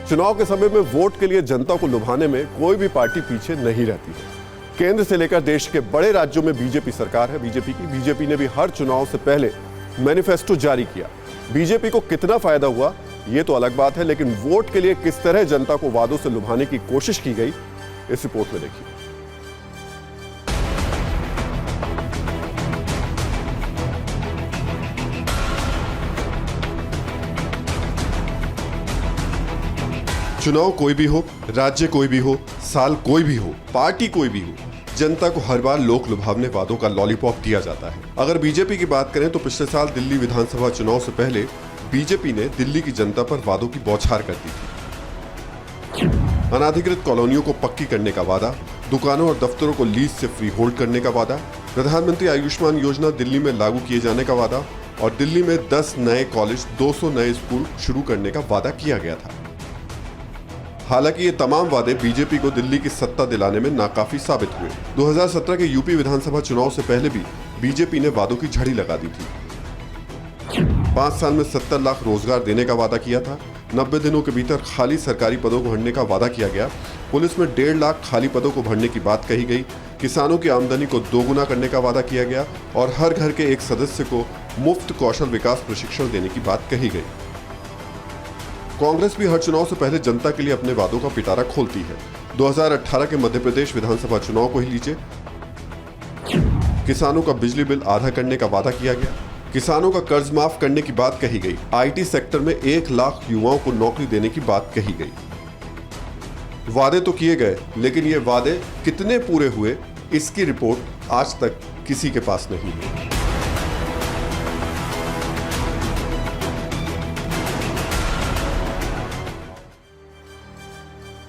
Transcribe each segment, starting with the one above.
चुनाव के समय में वोट के लिए जनता को लुभाने में कोई भी पार्टी पीछे नहीं रहती है। केंद्र से लेकर देश के बड़े राज्यों में बीजेपी सरकार है। बीजेपी ने भी हर चुनाव से पहले मैनिफेस्टो जारी किया। बीजेपी को कितना फायदा हुआ ये तो अलग बात है, लेकिन वोट के लिए किस तरह जनता को वादों से लुभाने की कोशिश की गई, इस रिपोर्ट में देखिए। चुनाव कोई भी हो, राज्य कोई भी हो, साल कोई भी हो, पार्टी कोई भी हो, जनता को हर बार लोक लुभावने वादों का लॉलीपॉप दिया जाता है। अगर बीजेपी की बात करें तो पिछले साल दिल्ली विधानसभा चुनाव से पहले बीजेपी ने दिल्ली की जनता पर वादों की बौछार कर दी थी। अनाधिकृत कॉलोनियों को पक्की करने का वादा, दुकानों और दफ्तरों को लीज से फ्री होल्ड करने का वादा, प्रधानमंत्री आयुष्मान योजना दिल्ली में लागू किए जाने का वादा और दिल्ली में 10 नए कॉलेज, 200 नए स्कूल शुरू करने का वादा किया गया था। हालांकि ये तमाम वादे बीजेपी को दिल्ली की सत्ता दिलाने में नाकाफी साबित हुए। 2017 के यूपी विधानसभा चुनाव से पहले भी बीजेपी ने वादों की झड़ी लगा दी थी। 5 साल में 70 लाख रोजगार देने का वादा किया था। 90 दिनों के भीतर खाली सरकारी पदों को भरने का वादा किया गया। पुलिस में 1.5 लाख खाली पदों को भरने की बात कही गई। किसानों की आमदनी को दोगुना करने का वादा किया गया और हर घर के एक सदस्य को मुफ्त कौशल विकास प्रशिक्षण देने की बात कही गई। कांग्रेस भी हर चुनाव से पहले जनता के लिए अपने वादों का पिटारा खोलती है। 2018 के मध्य प्रदेश विधानसभा चुनाव को ही लीजिए। किसानों का बिजली बिल आधा करने का वादा किया गया। किसानों का कर्ज माफ करने की बात कही गई। आईटी सेक्टर में 1 लाख युवाओं को नौकरी देने की बात कही गई। वादे तो किए गए, लेकिन ये वादे कितने पूरे हुए, इसकी रिपोर्ट आज तक किसी के पास नहीं है।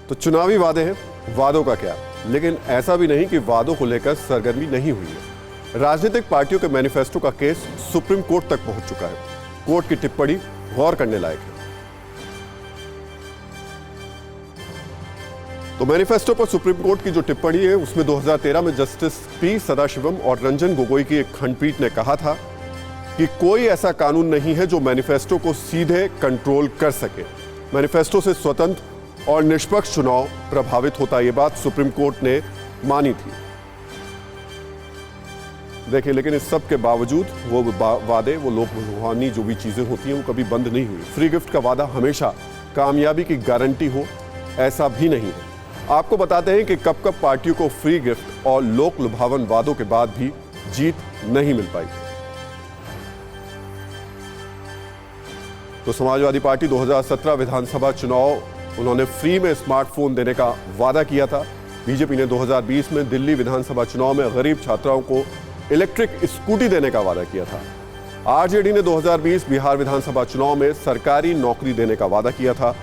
तो चुनावी वादे हैं, वादों का क्या, लेकिन ऐसा भी नहीं कि वादों को लेकर सरगर्मी नहीं हुई है। राजनीतिक पार्टियों के मैनिफेस्टो का केस सुप्रीम कोर्ट तक पहुंच चुका है। कोर्ट की टिप्पणी गौर करने लायक है। तो मैनिफेस्टो पर सुप्रीम कोर्ट की जो टिप्पणी है उसमें 2013 में जस्टिस पी सदाशिवम और रंजन गोगोई की एक खंडपीठ ने कहा था कि कोई ऐसा कानून नहीं है जो मैनिफेस्टो को सीधे कंट्रोल कर सके। मैनिफेस्टो से स्वतंत्र और निष्पक्ष चुनाव प्रभावित होता, यह बात सुप्रीम कोर्ट ने मानी थी। देखिए, लेकिन इस सब के बावजूद वो वादे, वो लोक लुभावनी जो भी चीजें होती हैं वो कभी बंद नहीं हुई। फ्री गिफ्ट का वादा हमेशा कामयाबी की गारंटी हो ऐसा भी नहीं है। आपको बताते हैं कि कब कब पार्टियों को फ्री गिफ्ट और लोक लुभावन वादों के बाद भी जीत नहीं मिल पाई। तो समाजवादी पार्टी 2017 विधानसभा चुनाव उन्होंने फ्री में स्मार्टफोन देने का वादा किया था। बीजेपी ने 2020 में दिल्ली विधानसभा चुनाव में गरीब छात्राओं को इलेक्ट्रिक स्कूटी देने का वादा किया था। आरजेडी ने 2020 बिहार विधानसभा चुनाव में सरकारी नौकरी देने का वादा किया था,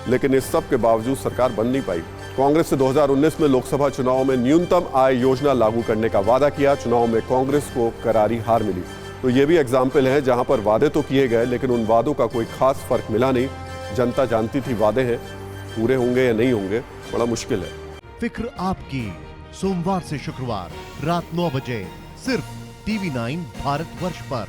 लेकिन इस सब के बावजूद सरकार बन नहीं पाई। कांग्रेस से 2019 में लोकसभा चुनाव में न्यूनतम आय योजना लागू करने का वादा किया। चुनाव में कांग्रेस को करारी हार मिली। तो ये भी एग्जाम्पल है जहां पर वादे तो किए गए, लेकिन उन वादों का कोई खास फर्क मिला नहीं। जनता जानती थी वादे हैं, पूरे होंगे या नहीं होंगे बड़ा मुश्किल है। फिक्र आपकी, सोमवार से शुक्रवार रात 9 बजे सिर्फ TV9 भारतवर्ष पर।